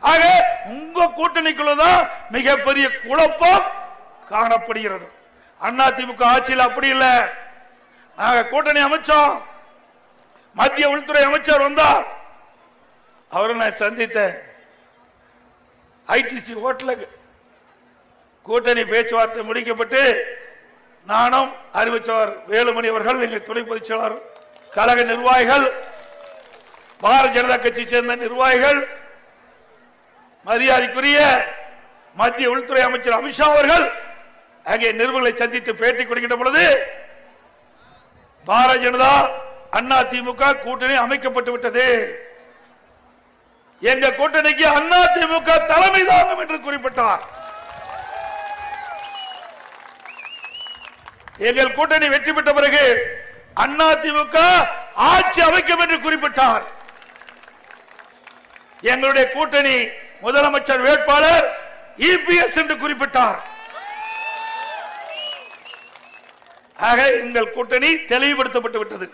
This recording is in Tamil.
ஆக உங்க கூட்டணிக்குள்ளதான் மிகப்பெரிய குழப்பம் காணப்படுகிறது. அதிமுக ஆட்சியில் அப்படி இல்லை. நாங்க கூட்டணி அமைச்சோம். மத்திய உள்துறை அமைச்சர் வந்தார். அவரை நான் சந்தித்தேன். ஐடிசி ஹோட்டலுக்கு கூட்டணி பேச்சுவார்த்தை முடிக்கப்பட்டு நானும் அறிவிச்சவர் வேலுமணி அவர்கள், எங்கள் துணை பொதுச் செயலாளர், கழக நிர்வாகிகள், பாரதிய ஜனதா கட்சியை சேர்ந்த நிர்வாகிகள், மரியாதைக்குரிய மத்திய உள்துறை அமைச்சர் அமித்ஷா அவர்கள் அங்கே நிருபர்களை சந்தித்து பேட்டி கொடுக்கின்ற பொழுது பாரதிய ஜனதா அதிமுக கூட்டணி அமைக்கப்பட்டு விட்டது, எங்க கூட்டணிக்கு அதிமுக தலைமை தாங்கும் என்று குறிப்பிட்டார். எங்கள் கூட்டணி வெற்றி பெற்ற பிறகு அதிமுக ஆட்சி அமைக்கும் என்று குறிப்பிட்டார். எங்களுடைய கூட்டணி முதலமைச்சர் வேட்பாளர் இபிஎஸ் என்று குறிப்பிட்டார். ஆக எங்கள் கூட்டணி தெளிவுபடுத்தப்பட்டு விட்டது.